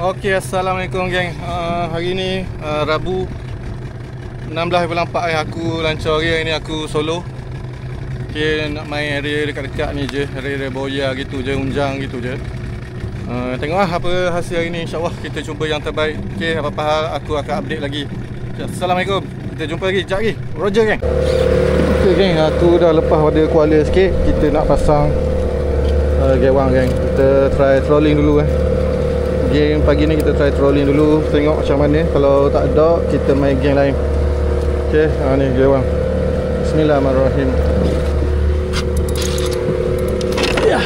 Okey, Assalamualaikum geng. Hari ni Rabu 16/4 aku lancar hari ni, aku solo. Okey, nak main area dekat-dekat ni je, area Boya gitu je, Unjang gitu je. Tengoklah apa hasil hari ni, insya-Allah kita cuba yang terbaik. Okey, apa-apa hal aku akan update lagi. Assalamualaikum. Kita jumpa lagi, sekejap lagi. Roger geng. Okey geng, aku dah lepas pada kuala sikit. Kita nak pasang gewang geng. Kita try trolling dulu Game pagi ni kita try trolling dulu, tengok macam mana. Kalau tak ada, kita main game lain. Okey, ni gewang. Bismillahirrahmanirrahim. Ya.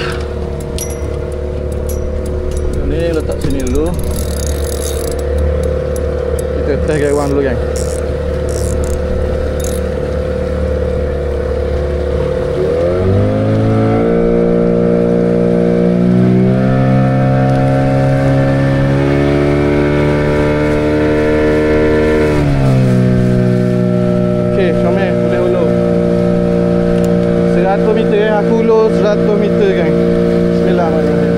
Ni letak sini dulu. Kita test gewang dulu geng. Aku ulur 100 meter geng. Bismillahirrahmanirrahim.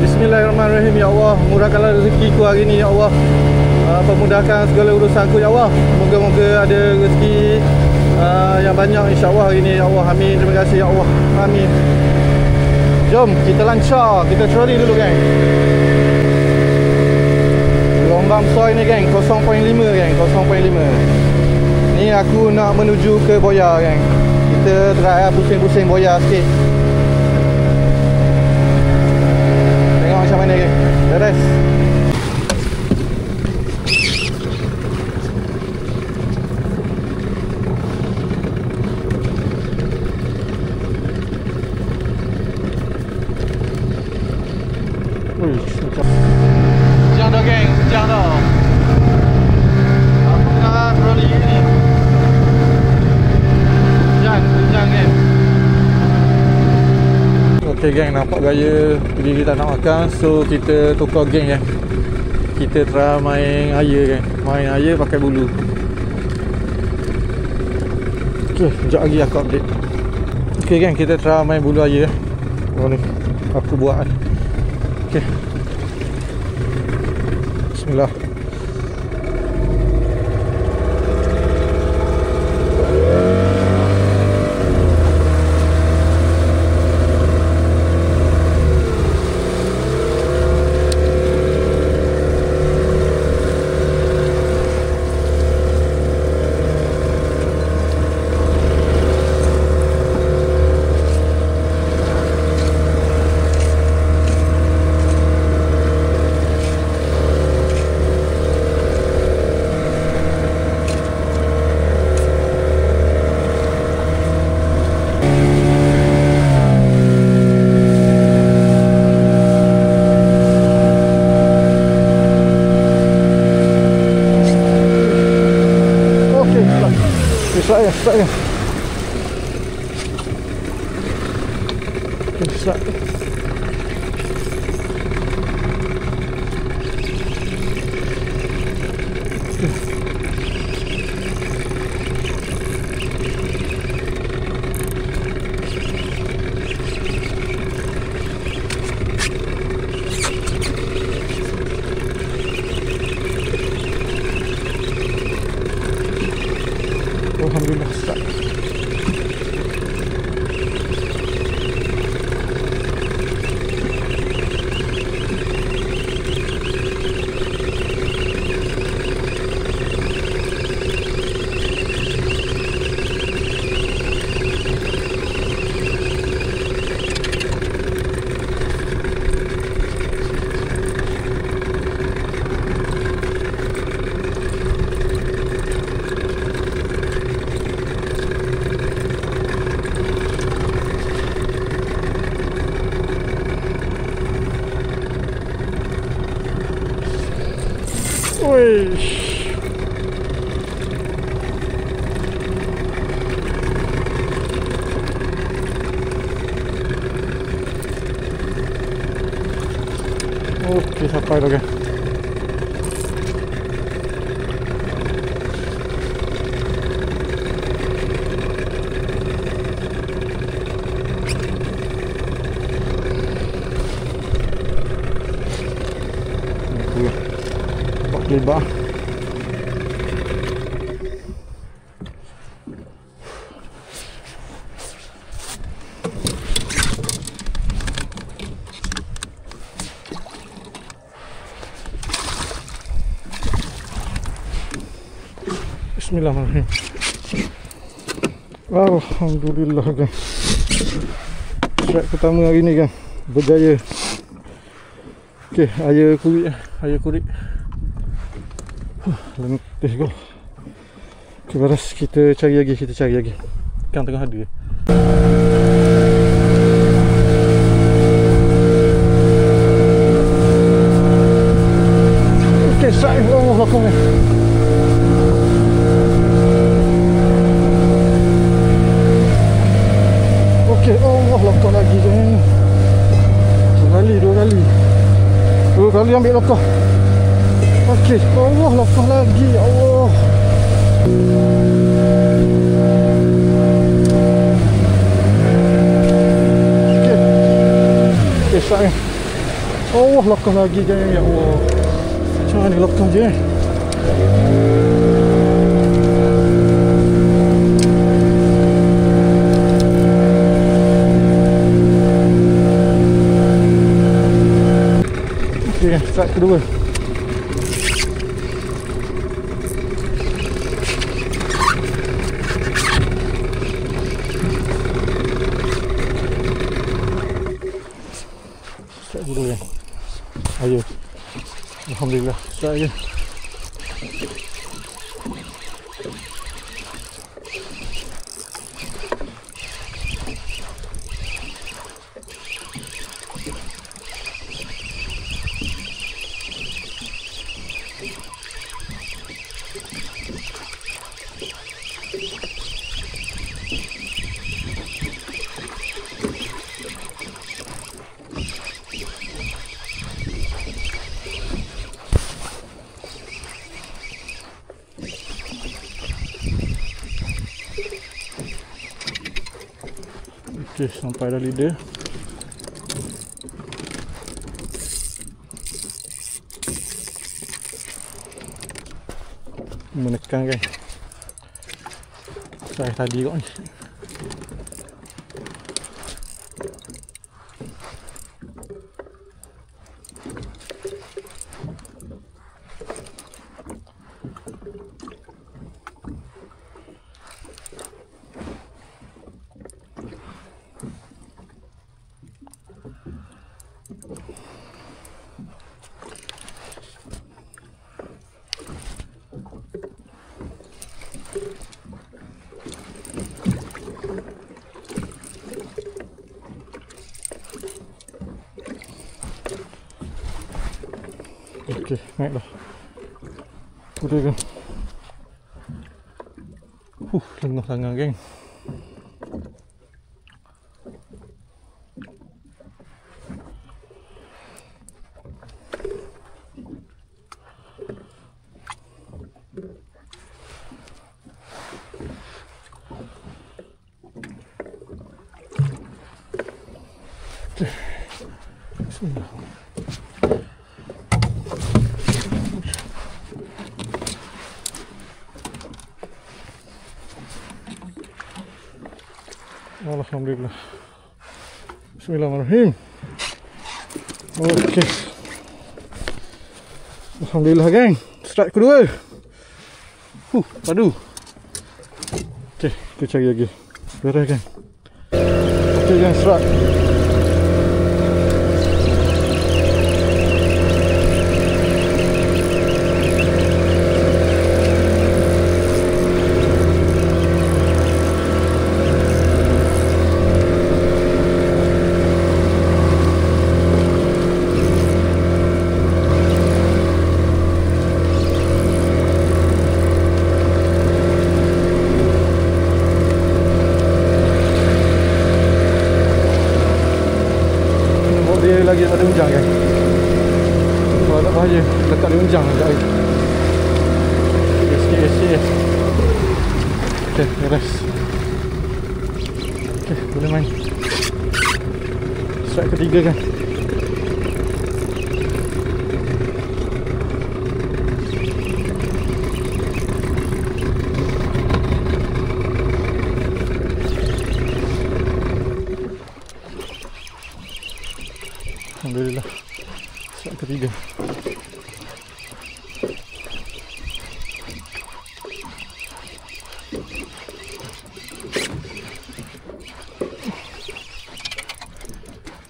Bismillahirrahmanirrahim. Ya Allah, murahkanlah rezekiku hari ni ya Allah. Pemudahkan segala urusanku ya Allah. Moga-moga ada rezeki yang banyak insya-Allah hari ni ya Allah. Amin. Terima kasih ya Allah. Amin. Jom kita lancar, kita trolling dulu geng. Gelombang besar ni geng, 0.5 geng, 0.5. Ni aku nak menuju ke Boya geng. Kita try pusing-pusing Boya sikit. Macam mana geng? Beres. Sejam dah geng, sejam dah. Aku nak trolling ni. Sejam geng. Okay geng, nampak gaya diri tak nak makan. So kita tukar geng ya. Kita try main air geng. Main air pakai bulu. Okay, sekejap lagi aku update. Okay geng, kita try main bulu air. Oh ni, aku buat ni. Okay, bismillah. Start ya. Okay, start. Alhamdulillah start. 1 Wish. Okey, sampai dah kan. Lebar. Bismillahirrahmanirrahim. Alhamdulillah kan. Strike pertama hari ni kan berjaya. Okey, air kurit. Lentih kau. Okay, baras kita cari lagi. Kan tengah ada. Okay, strike. Oh, belakang ni. Okay, oh, belakang lagi kan. Dua kali ambil lokah. Okey, Allah, lokah lagi, ya Allah. Okey, sayang. Allah, lokah lagi kan, ya Allah. Macam mana lokah je eh? Okey, start kedua. Dulu kan. Ayo. Alhamdulillah. Start je. Okey, sampai dah leader. Menekan kan. Saya tadi kok ni. Okey, naik dah. Udah kan. Lengah sangat geng. Okey. Bismillah. Alhamdulillah. Bismillahirrahmanirrahim. Okey. Alhamdulillah geng. Strike kedua. Padu. Okey, kita cari lagi. Beres geng. Okey geng, strike. bahaya lagi pada unjang kan. Kalau tak bahaya letak di unjang sekejap lagi. Sikit. Okay, beres. Okay, boleh main. Strike ketiga kan. Alhamdulillah. Strike ketiga.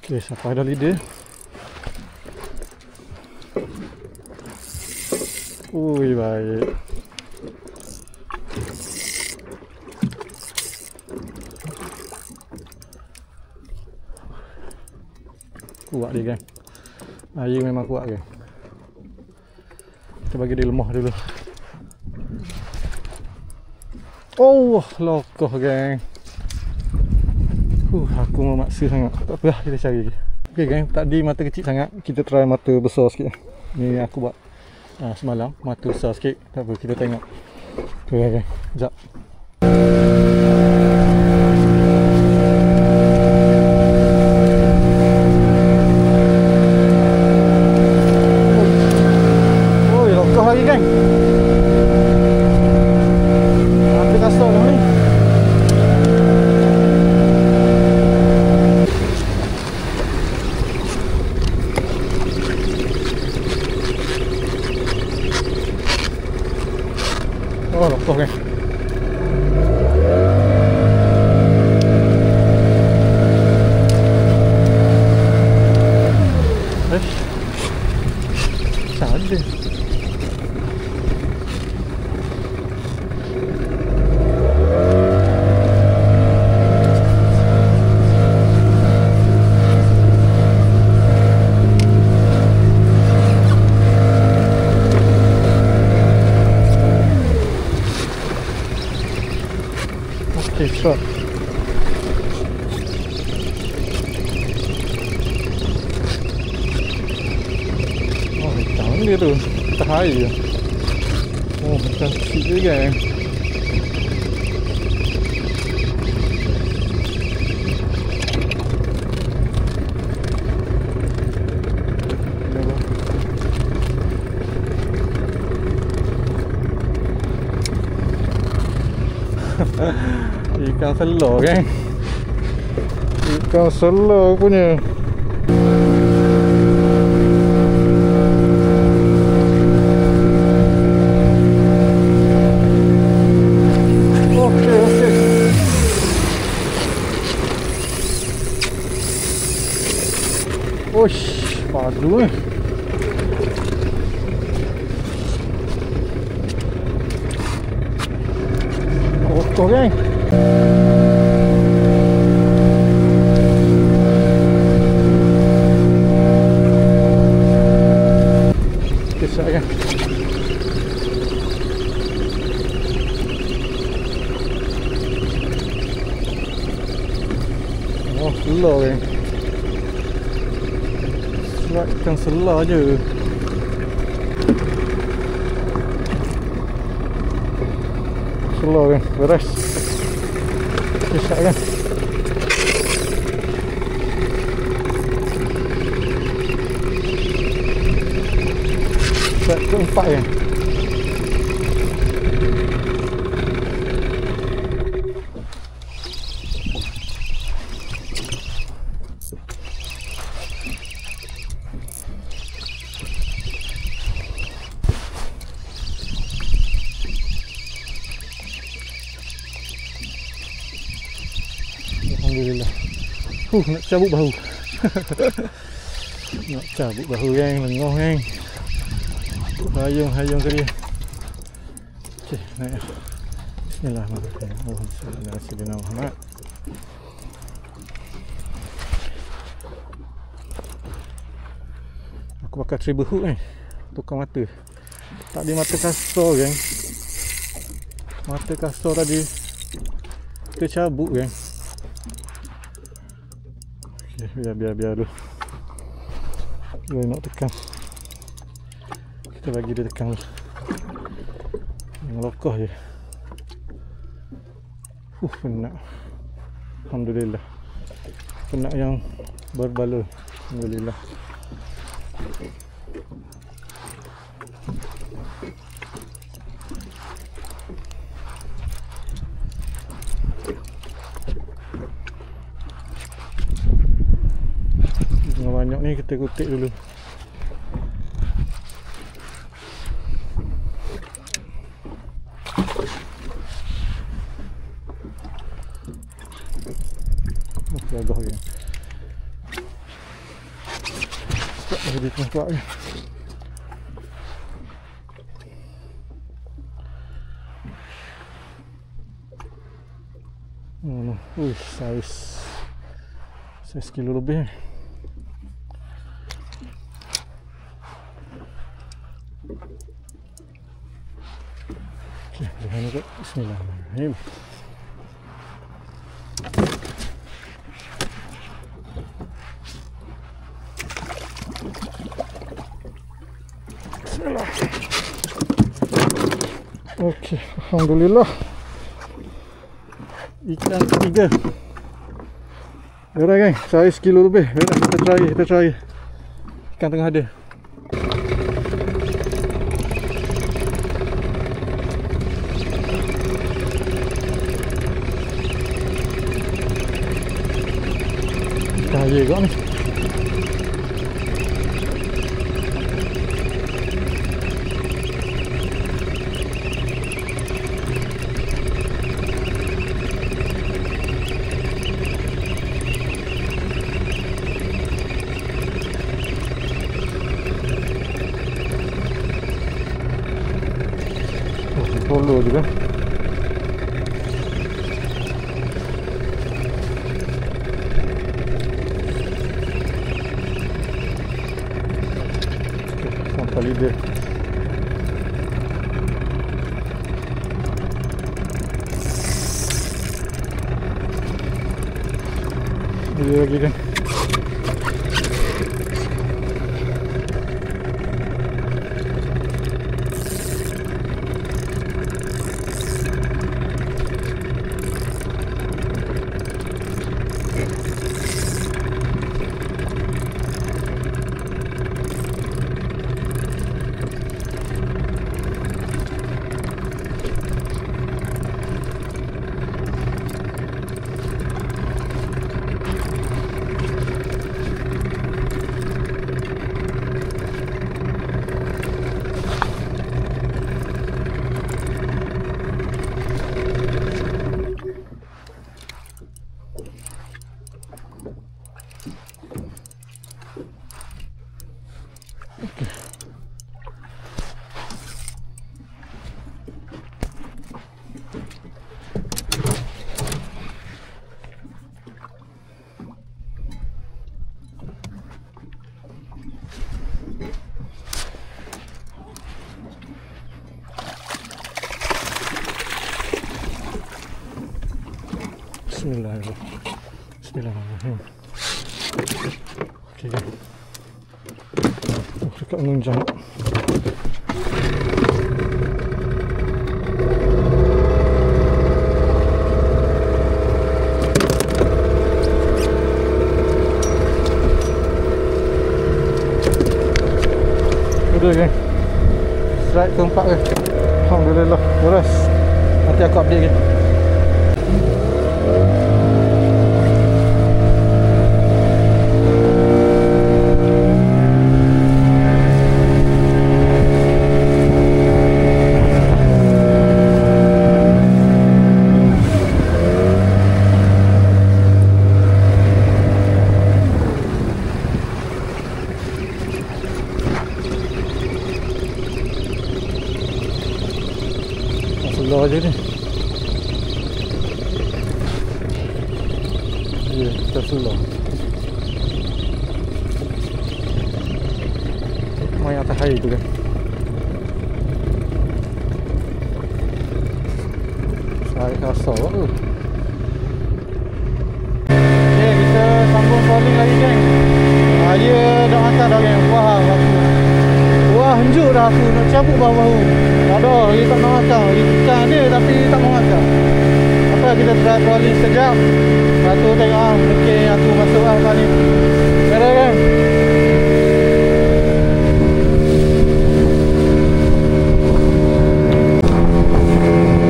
Okay, sampai dah leader. Ui, baik. Kuat dia kan. Air memang kuat kan. Kita bagi dia lemah dulu. Oh, lokoh geng. Aku memaksa sangat. Tak apa lah, kita cari lagi. Okay geng, tadi mata kecil sangat. Kita try mata besar sikit. Ni aku buat semalam. Mata besar sikit. Tak apa, kita tengok. Okay geng, sekejap. Oh, lokoh lagi geng. Mata kasar dah ni. Oh, lokoh kan. Ada. Okay, shot. Oh, hitam dia tu. Cahaya. Oh, macam kecil je kan. Ikan selor kan. Ikan selor punya. Oish, padu kotor kan. Kisah kan. Oh, selor kan. Ikan selah je. Selah kan, beres. Kisah kan. Set keempat kan. Alhamdulillah. Nak cabut bahu. Nak cabut bahu kan, lengoh kan. Hayung ke dia. Okey, naik. Bismillahirrahmanirrahim. Allahumma salli ala Muhammad. Aku pakai treble hook ni. Tukar mata. Tak ada mata kasar kan. Mata kasar tadi kita cabut kan. Okay, biar dulu. Dia nak tekan. Kita bagi dia tekan lah. Ngelokoh je. Penat. Alhamdulillah. Penat yang berbaloi. Alhamdulillah. Dengan banyak ni kita kutik dulu. Gagah je. Tak boleh tengok ni. Saiz kilo lebih. Okey, lihat ni kot. Bismillahirrahmanirrahim. Bismillah. Okey, alhamdulillah. Ikan ketiga. Alright gang, saiz kilo lebih. Baiklah, kita try. Ikan tengah ada. Cahaya kau ni. Solo juga. Sampai lidah. Ini lagi kan. Bismillahirrahmanirrahim. Okey kan. Dekat menunjang. Udah kan. Strike keempat kan. Alhamdulillah. Beres. Nanti aku update kan. Slow aja ni. Ya, kita slow. Main atas air tu kan. Saya kasar tu. Okay, kita sambung trolling lagi geng. Dia dah hantar dah geng. Wah, tunjuk dah aku nak cabut bahu-bahu. Tak ada, dia tak mau makan. Ikan ada tapi tak mau makan. Apa kita try crawling sekejap. Lepas tu tengok mungkin aku masuk apa ni. Kira kan?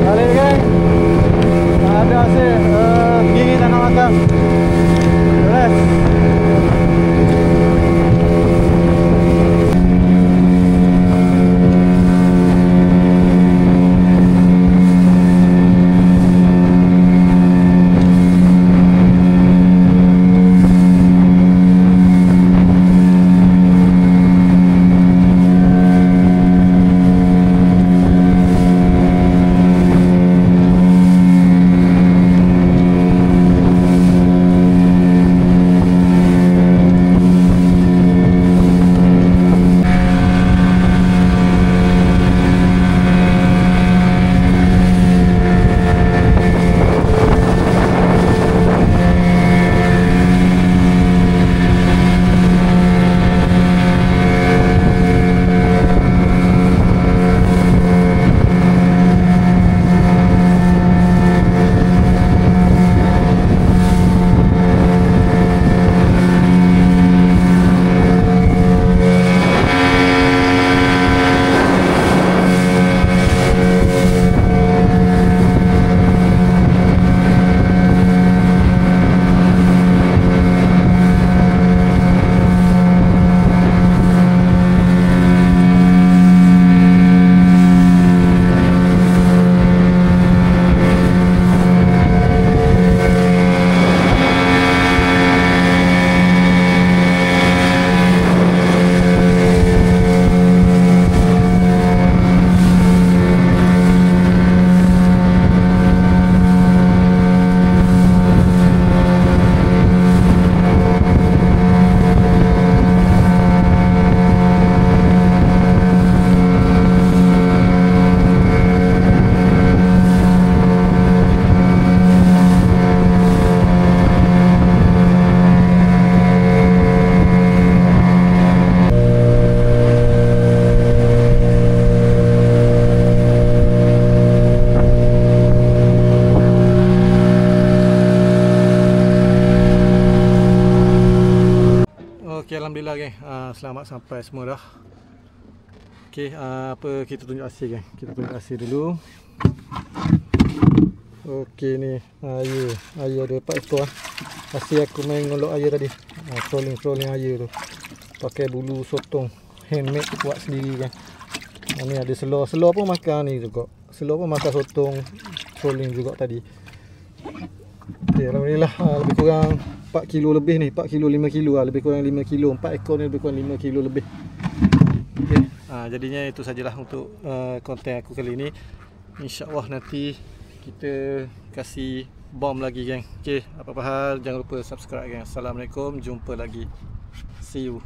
Balik kan? Tak ada hasil. Gigi tak nak makan. Rest. Okey, alhamdulillah geng. Selamat sampai semua dah. Okey, apa kita tunjuk hasil geng. Kita tunjuk hasil dulu. Okey ni air. Air ada 4 ekor. Hasil aku main ngolok air tadi. Trolling air tu. Pakai bulu sotong handmade buat sendiri kan. Ni ada selor. Selor pun makan ni juga. Selor pun makan sotong trolling juga tadi. Okey, alhamdulillah lebih kurang 4 kilo lebih ni, 4 kilo 5 kilo lah, lebih kurang 5 kilo. 4 ekor ni lebih kurang 5 kilo lebih. Okey, jadinya itu sajalah untuk konten aku kali ni. InsyaAllah nanti kita kasih bom lagi geng. Okey, apa-apa hal jangan lupa subscribe geng. Assalamualaikum, jumpa lagi. See you.